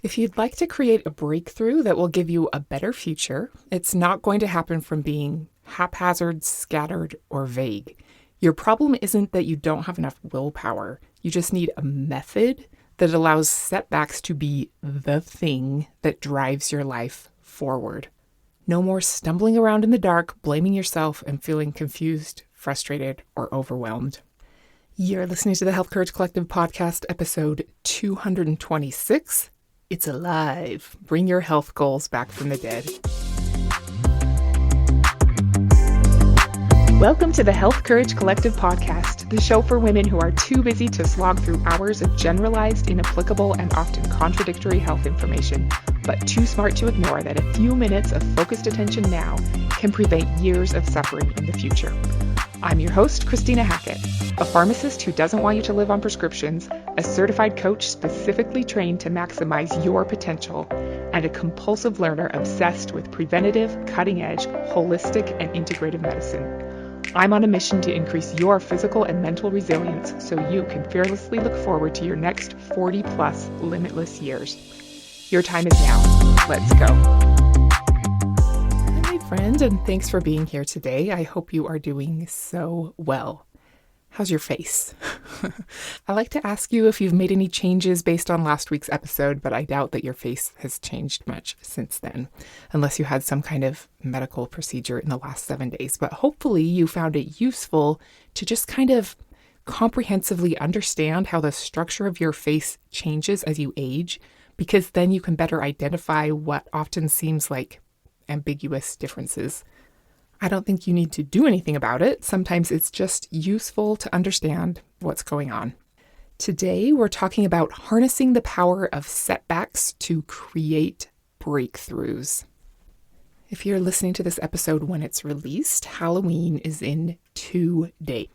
If you'd like to create a breakthrough that will give you a better future, it's not going to happen from being haphazard, scattered, or vague. Your problem isn't that you don't have enough willpower. You just need a method that allows setbacks to be the thing that drives your life forward. No more stumbling around in the dark, blaming yourself, and feeling confused, frustrated, or overwhelmed. You're listening to the Health Courage Collective podcast, episode 226. It's alive. Bring your health goals back from the dead. Welcome to the Health Courage Collective podcast, the show for women who are too busy to slog through hours of generalized, inapplicable, and often contradictory health information, but too smart to ignore that a few minutes of focused attention now can prevent years of suffering in the future. I'm your host, Christina Hackett, a pharmacist who doesn't want you to live on prescriptions, a certified coach specifically trained to maximize your potential, and a compulsive learner obsessed with preventative, cutting-edge, holistic, and integrative medicine. I'm on a mission to increase your physical and mental resilience so you can fearlessly look forward to your next 40-plus limitless years. Your time is now. Let's go. Friend, and thanks for being here today. I hope you are doing so well. How's your face? I like to ask you if you've made any changes based on last week's episode, but I doubt that your face has changed much since then, unless you had some kind of medical procedure in the last 7 days. But hopefully you found it useful to just kind of comprehensively understand how the structure of your face changes as you age, because then you can better identify what often seems like ambiguous differences. I don't think you need to do anything about it. Sometimes it's just useful to understand what's going on. Today, we're talking about harnessing the power of setbacks to create breakthroughs. If you're listening to this episode when it's released, Halloween is in 2 days.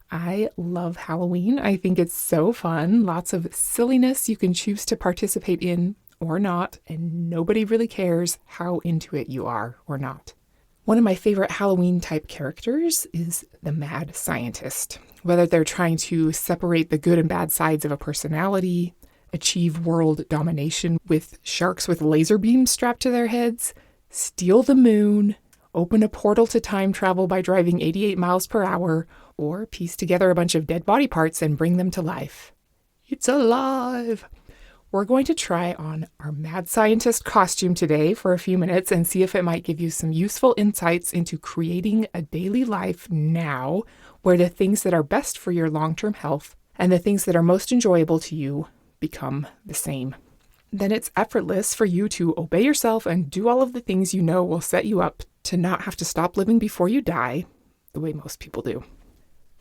I love Halloween. I think it's so fun. Lots of silliness you can choose to participate in or not, and nobody really cares how into it you are or not. One of my favorite Halloween type characters is the mad scientist. Whether they're trying to separate the good and bad sides of a personality, achieve world domination with sharks with laser beams strapped to their heads, steal the moon, open a portal to time travel by driving 88 miles per hour, or piece together a bunch of dead body parts and bring them to life. It's alive! We're going to try on our mad scientist costume today for a few minutes and see if it might give you some useful insights into creating a daily life now where the things that are best for your long-term health and the things that are most enjoyable to you become the same. Then it's effortless for you to obey yourself and do all of the things you know will set you up to not have to stop living before you die, the way most people do.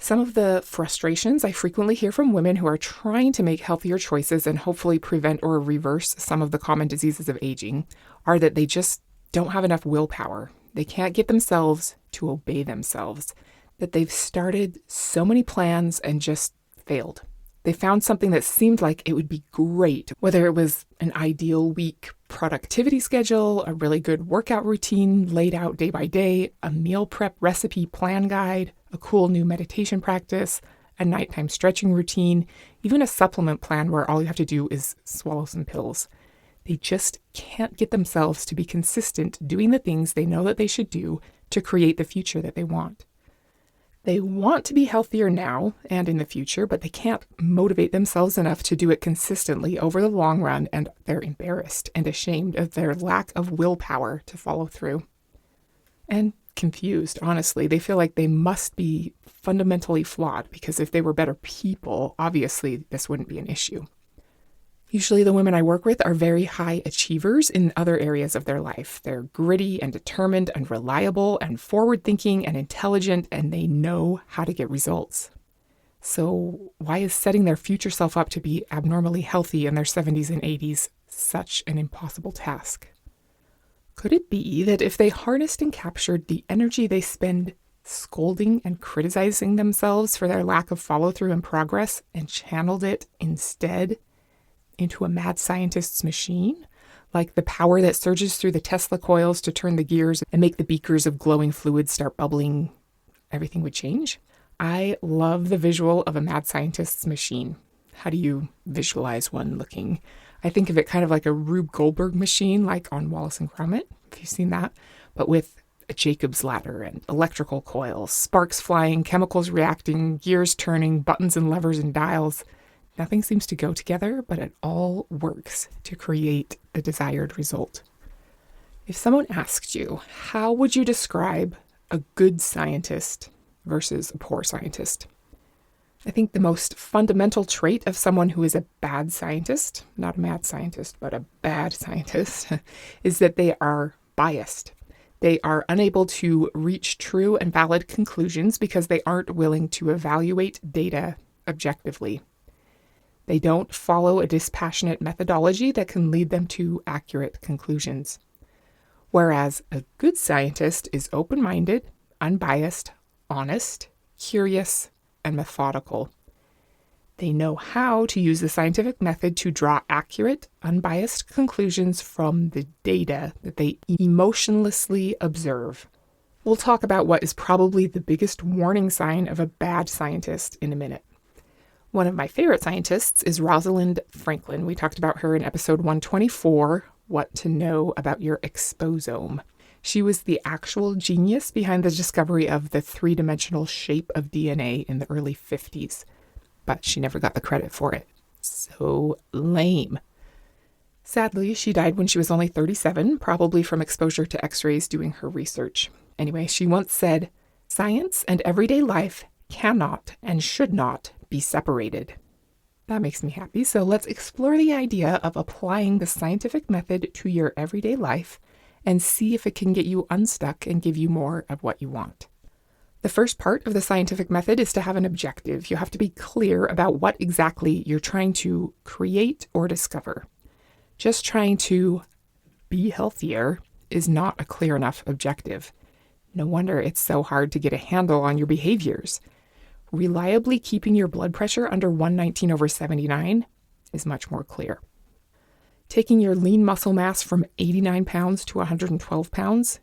Some of the frustrations I frequently hear from women who are trying to make healthier choices and hopefully prevent or reverse some of the common diseases of aging are that they just don't have enough willpower. They can't get themselves to obey themselves, that they've started so many plans and just failed. They found something that seemed like it would be great, whether it was an ideal week productivity schedule, a really good workout routine laid out day by day, a meal prep recipe plan guide, a cool new meditation practice, a nighttime stretching routine, even a supplement plan where all you have to do is swallow some pills. They just can't get themselves to be consistent doing the things they know that they should do to create the future that they want. They want to be healthier now and in the future, but they can't motivate themselves enough to do it consistently over the long run, and they're embarrassed and ashamed of their lack of willpower to follow through. And confused, honestly. They feel like they must be fundamentally flawed because if they were better people, obviously this wouldn't be an issue. Usually the women I work with are very high achievers in other areas of their life. They're gritty and determined and reliable and forward-thinking and intelligent, and they know how to get results. So why is setting their future self up to be abnormally healthy in their 70s and 80s such an impossible task? Could it be that if they harnessed and captured the energy they spend scolding and criticizing themselves for their lack of follow-through and progress and channeled it instead into a mad scientist's machine, like the power that surges through the Tesla coils to turn the gears and make the beakers of glowing fluid start bubbling, everything would change? I love the visual of a mad scientist's machine. How do you visualize one looking? I think of it kind of like a Rube Goldberg machine, like on Wallace and Gromit, if you've seen that, but with a Jacob's ladder and electrical coils, sparks flying, chemicals reacting, gears turning, buttons and levers and dials. Nothing seems to go together, but it all works to create the desired result. If someone asked you, how would you describe a good scientist versus a poor scientist? I think the most fundamental trait of someone who is a bad scientist, not a mad scientist, but a bad scientist, is that they are biased. They are unable to reach true and valid conclusions because they aren't willing to evaluate data objectively. They don't follow a dispassionate methodology that can lead them to accurate conclusions. Whereas a good scientist is open-minded, unbiased, honest, curious, and methodical. They know how to use the scientific method to draw accurate, unbiased conclusions from the data that they emotionlessly observe. We'll talk about what is probably the biggest warning sign of a bad scientist in a minute. One of my favorite scientists is Rosalind Franklin. We talked about her in episode 124, What to Know About Your Exposome. She was the actual genius behind the discovery of the three-dimensional shape of DNA in the early 50s. But she never got the credit for it. So lame. Sadly, she died when she was only 37, probably from exposure to X-rays doing her research. Anyway, she once said, "Science and everyday life cannot and should not be separated." That makes me happy. So let's explore the idea of applying the scientific method to your everyday life and see if it can get you unstuck and give you more of what you want. The first part of the scientific method is to have an objective. You have to be clear about what exactly you're trying to create or discover. Just trying to be healthier is not a clear enough objective. No wonder it's so hard to get a handle on your behaviors. Reliably keeping your blood pressure under 119/79 is much more clear. Taking your lean muscle mass from 89 pounds to 112 pounds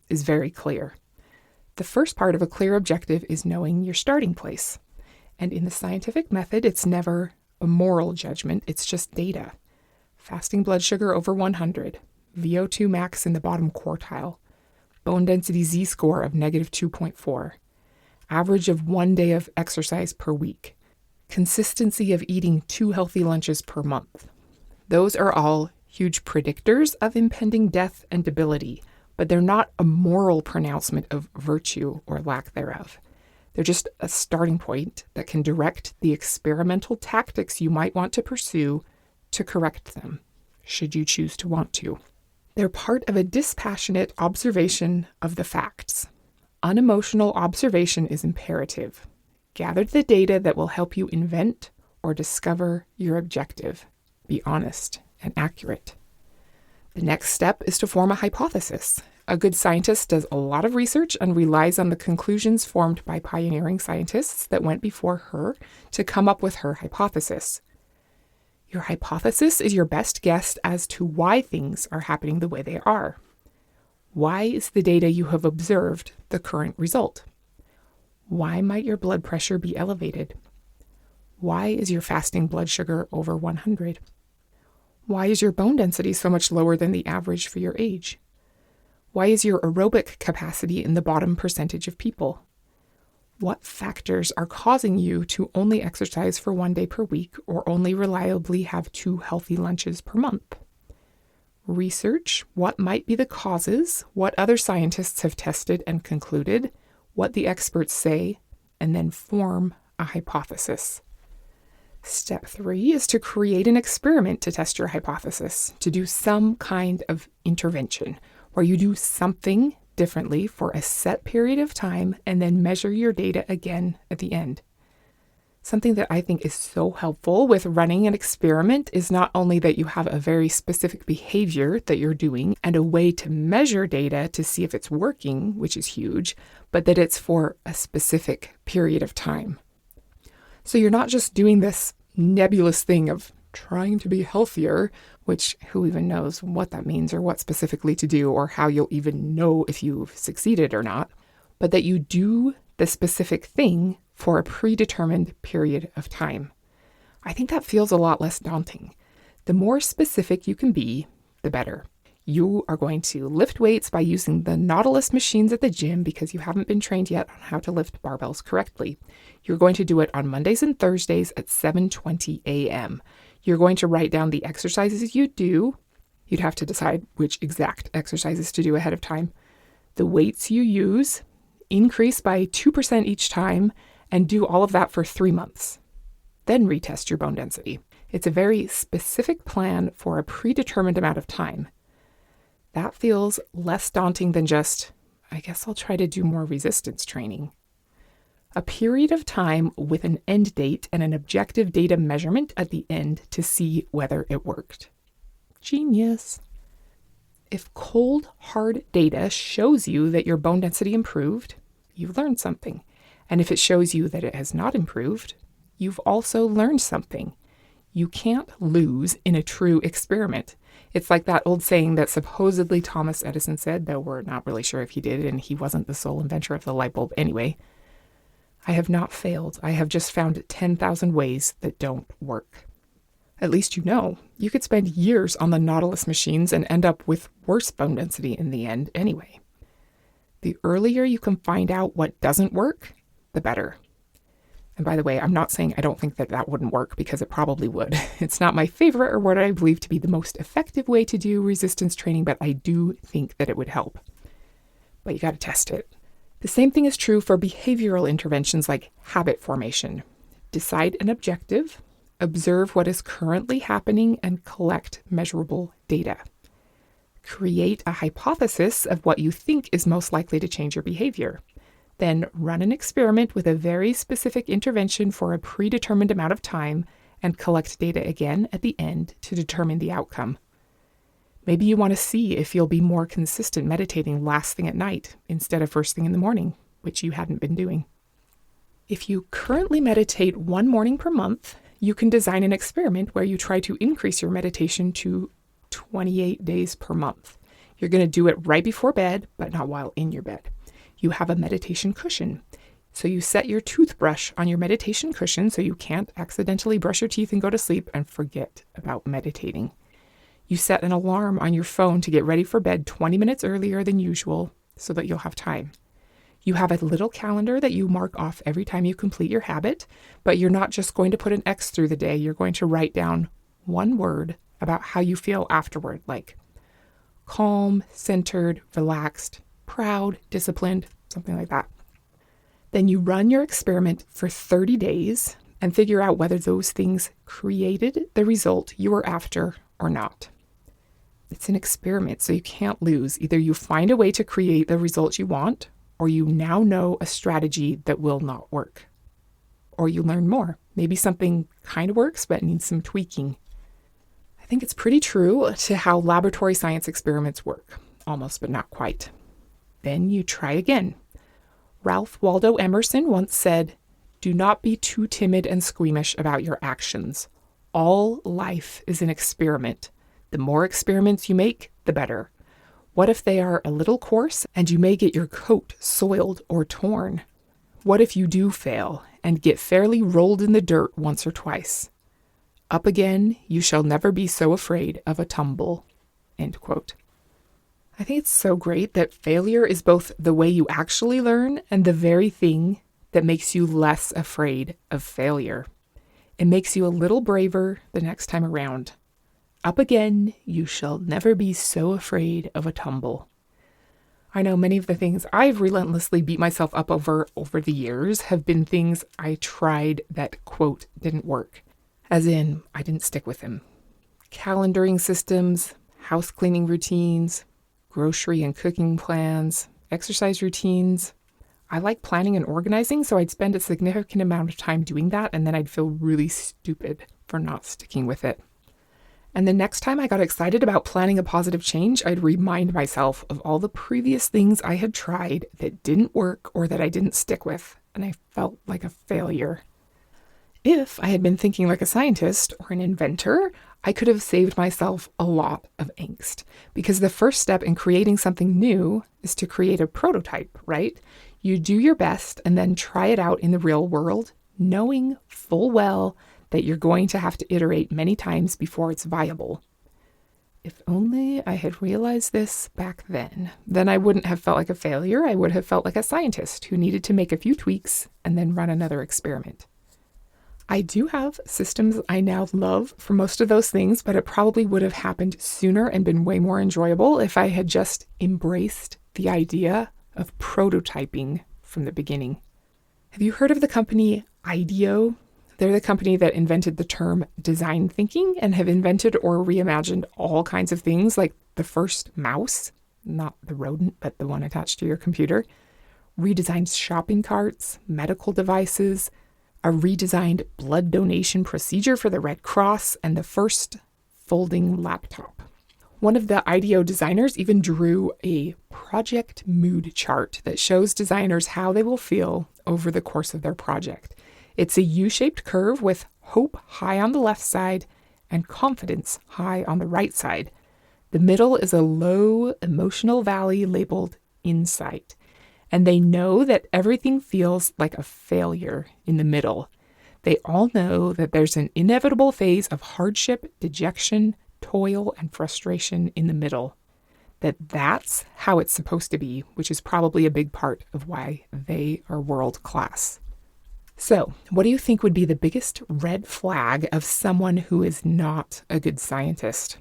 is very clear. The first part of a clear objective is knowing your starting place. And in the scientific method, it's never a moral judgment, it's just data. Fasting blood sugar over 100, VO2 max in the bottom quartile, bone density Z-score of -2.4, average of 1 day of exercise per week, consistency of eating 2 healthy lunches per month. Those are all huge predictors of impending death and debility, but they're not a moral pronouncement of virtue or lack thereof. They're just a starting point that can direct the experimental tactics you might want to pursue to correct them, should you choose to want to. They're part of a dispassionate observation of the facts. Unemotional observation is imperative. Gather the data that will help you invent or discover your objective. Be honest and accurate. The next step is to form a hypothesis. A good scientist does a lot of research and relies on the conclusions formed by pioneering scientists that went before her to come up with her hypothesis. Your hypothesis is your best guess as to why things are happening the way they are. Why is the data you have observed the current result? Why might your blood pressure be elevated? Why is your fasting blood sugar over 100? Why is your bone density so much lower than the average for your age? Why is your aerobic capacity in the bottom percentage of people? What factors are causing you to only exercise for 1 day per week or only reliably have 2 healthy lunches per month? Research what might be the causes, what other scientists have tested and concluded, what the experts say, and then form a hypothesis. Step 3 is to create an experiment to test your hypothesis, to do some kind of intervention where you do something differently for a set period of time and then measure your data again at the end. Something that I think is so helpful with running an experiment is not only that you have a very specific behavior that you're doing and a way to measure data to see if it's working, which is huge, but that it's for a specific period of time. So you're not just doing this nebulous thing of trying to be healthier, which who even knows what that means or what specifically to do or how you'll even know if you've succeeded or not, but that you do the specific thing for a predetermined period of time. I think that feels a lot less daunting. The more specific you can be, the better. You are going to lift weights by using the Nautilus machines at the gym because you haven't been trained yet on how to lift barbells correctly. You're going to do it on Mondays and Thursdays at 7:20 a.m. You're going to write down the exercises you do. You'd have to decide which exact exercises to do ahead of time. The weights you use, increase by 2% each time, and do all of that for 3 months. Then retest your bone density. It's a very specific plan for a predetermined amount of time. That feels less daunting than just, I guess I'll try to do more resistance training. A period of time with an end date and an objective data measurement at the end to see whether it worked. Genius. If cold, hard data shows you that your bone density improved, you've learned something. And if it shows you that it has not improved, you've also learned something. You can't lose in a true experiment. It's like that old saying that supposedly Thomas Edison said, though we're not really sure if he did, and he wasn't the sole inventor of the light bulb anyway. I have not failed. I have just found 10,000 ways that don't work. At least you know. You could spend years on the Nautilus machines and end up with worse bone density in the end anyway. The earlier you can find out what doesn't work, the better. And by the way, I'm not saying I don't think that wouldn't work, because it probably would. It's not my favorite or what I believe to be the most effective way to do resistance training, but I do think that it would help. But you got to test it. The same thing is true for behavioral interventions like habit formation. Decide an objective, observe what is currently happening, and collect measurable data. Create a hypothesis of what you think is most likely to change your behavior. Then run an experiment with a very specific intervention for a predetermined amount of time and collect data again at the end to determine the outcome. Maybe you want to see if you'll be more consistent meditating last thing at night instead of first thing in the morning, which you hadn't been doing. If you currently meditate 1 morning per month, you can design an experiment where you try to increase your meditation to 28 days per month. You're going to do it right before bed, but not while in your bed. You have a meditation cushion. So you set your toothbrush on your meditation cushion so you can't accidentally brush your teeth and go to sleep and forget about meditating. You set an alarm on your phone to get ready for bed 20 minutes earlier than usual so that you'll have time. You have a little calendar that you mark off every time you complete your habit, but you're not just going to put an X through the day. You're going to write down one word about how you feel afterward, like calm, centered, relaxed, proud, disciplined, something like that. Then you run your experiment for 30 days and figure out whether those things created the result you were after or not. It's an experiment, so you can't lose. Either you find a way to create the result you want, or you now know a strategy that will not work. Or you learn more. Maybe something kind of works but needs some tweaking. I think it's pretty true to how laboratory science experiments work. Almost, but not quite. Then you try again. Ralph Waldo Emerson once said, "Do not be too timid and squeamish about your actions. All life is an experiment. The more experiments you make, the better. What if they are a little coarse and you may get your coat soiled or torn? What if you do fail and get fairly rolled in the dirt once or twice? Up again, you shall never be so afraid of a tumble." End quote. I think it's so great that failure is both the way you actually learn and the very thing that makes you less afraid of failure. It makes you a little braver the next time around. Up again, you shall never be so afraid of a tumble. I know many of the things I've relentlessly beat myself up over the years have been things I tried that, quote, didn't work. As in, I didn't stick with them. Calendaring systems, house cleaning routines, grocery and cooking plans, exercise routines. I like planning and organizing, so I'd spend a significant amount of time doing that, and then I'd feel really stupid for not sticking with it. And the next time I got excited about planning a positive change, I'd remind myself of all the previous things I had tried that didn't work or that I didn't stick with, and I felt like a failure. If I had been thinking like a scientist or an inventor, I could have saved myself a lot of angst, because the first step in creating something new is to create a prototype, right? You do your best and then try it out in the real world, knowing full well that you're going to have to iterate many times before it's viable. If only I had realized this back then I wouldn't have felt like a failure. I would have felt like a scientist who needed to make a few tweaks and then run another experiment. I do have systems I now love for most of those things, but it probably would have happened sooner and been way more enjoyable if I had just embraced the idea of prototyping from the beginning. Have you heard of the company IDEO? They're the company that invented the term design thinking and have invented or reimagined all kinds of things like the first mouse, not the rodent, but the one attached to your computer, redesigned shopping carts, medical devices, a redesigned blood donation procedure for the Red Cross, and the first folding laptop. One of the IDEO designers even drew a project mood chart that shows designers how they will feel over the course of their project. It's a U-shaped curve with hope high on the left side and confidence high on the right side. The middle is a low emotional valley labeled insight. And they know that everything feels like a failure in the middle. They all know that there's an inevitable phase of hardship, dejection, toil, and frustration in the middle. That's how it's supposed to be, which is probably a big part of why they are world class. So, what do you think would be the biggest red flag of someone who is not a good scientist?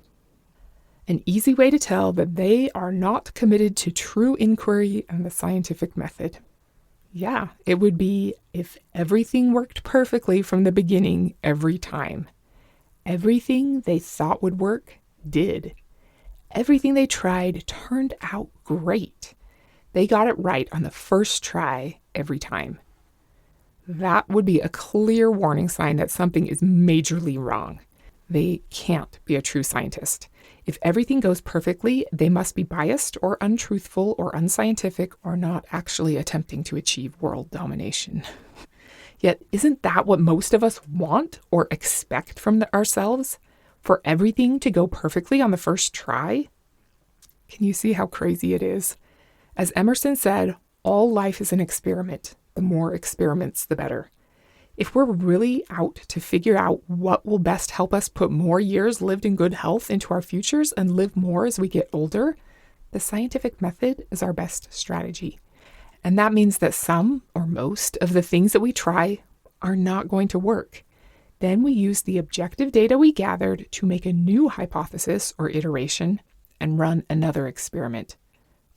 An easy way to tell that they are not committed to true inquiry and the scientific method. Yeah, it would be if everything worked perfectly from the beginning every time. Everything they thought would work did. Everything they tried turned out great. They got it right on the first try every time. That would be a clear warning sign that something is majorly wrong. They can't be a true scientist. If everything goes perfectly, they must be biased or untruthful or unscientific or not actually attempting to achieve world domination. Yet, isn't that what most of us want or expect from ourselves? For everything to go perfectly on the first try? Can you see how crazy it is? As Emerson said, all life is an experiment. The more experiments, the better. If we're really out to figure out what will best help us put more years lived in good health into our futures and live more as we get older, the scientific method is our best strategy. And that means that some or most of the things that we try are not going to work. Then we use the objective data we gathered to make a new hypothesis or iteration and run another experiment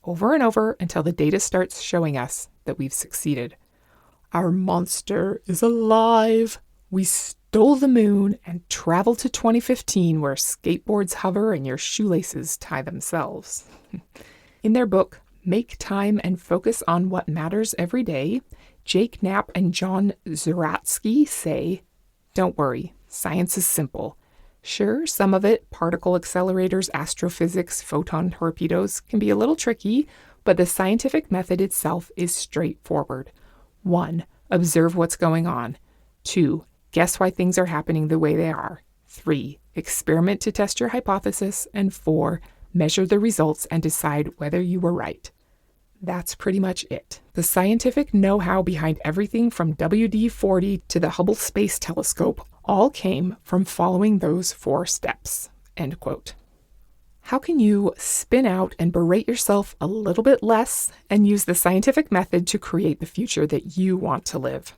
over and over until the data starts showing us that we've succeeded. Our monster is alive. We stole the moon and traveled to 2015 where skateboards hover and your shoelaces tie themselves. In their book, Make Time and Focus on What Matters Every Day, Jake Knapp and John Zeratsky say, don't worry, science is simple. Sure, some of it, particle accelerators, astrophysics, photon torpedoes, can be a little tricky, but the scientific method itself is straightforward. 1. Observe what's going on. 2. Guess why things are happening the way they are. 3. Experiment to test your hypothesis. And 4. Measure the results and decide whether you were right. That's pretty much it. The scientific know-how behind everything from WD-40 to the Hubble Space Telescope all came from following those 4 steps. End quote. How can you spin out and berate yourself a little bit less and use the scientific method to create the future that you want to live?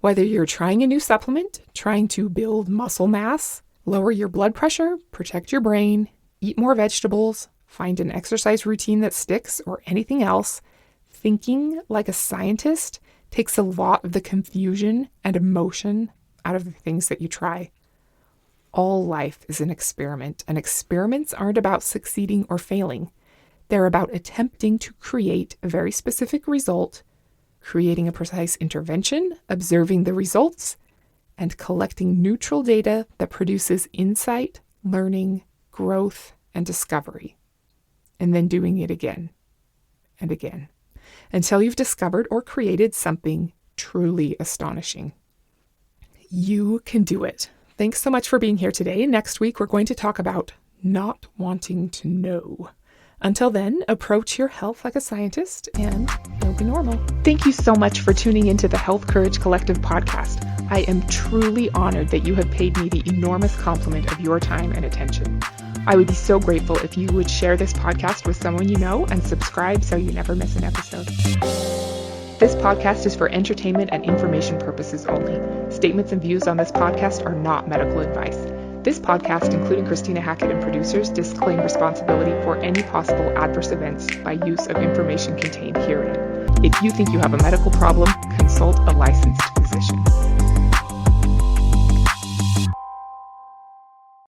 Whether you're trying a new supplement, trying to build muscle mass, lower your blood pressure, protect your brain, eat more vegetables, find an exercise routine that sticks, or anything else, thinking like a scientist takes a lot of the confusion and emotion out of the things that you try. All life is an experiment, and experiments aren't about succeeding or failing. They're about attempting to create a very specific result, creating a precise intervention, observing the results, and collecting neutral data that produces insight, learning, growth, and discovery. And then doing it again and again until you've discovered or created something truly astonishing. You can do it. Thanks so much for being here today. Next week, we're going to talk about not wanting to know. Until then, approach your health like a scientist and you'll be normal. Thank you so much for tuning into the Health Courage Collective podcast. I am truly honored that you have paid me the enormous compliment of your time and attention. I would be so grateful if you would share this podcast with someone you know and subscribe so you never miss an episode. This podcast is for entertainment and information purposes only. Statements and views on this podcast are not medical advice. This podcast, including Christina Hackett and producers, disclaim responsibility for any possible adverse events by use of information contained herein. If you think you have a medical problem, consult a licensed physician.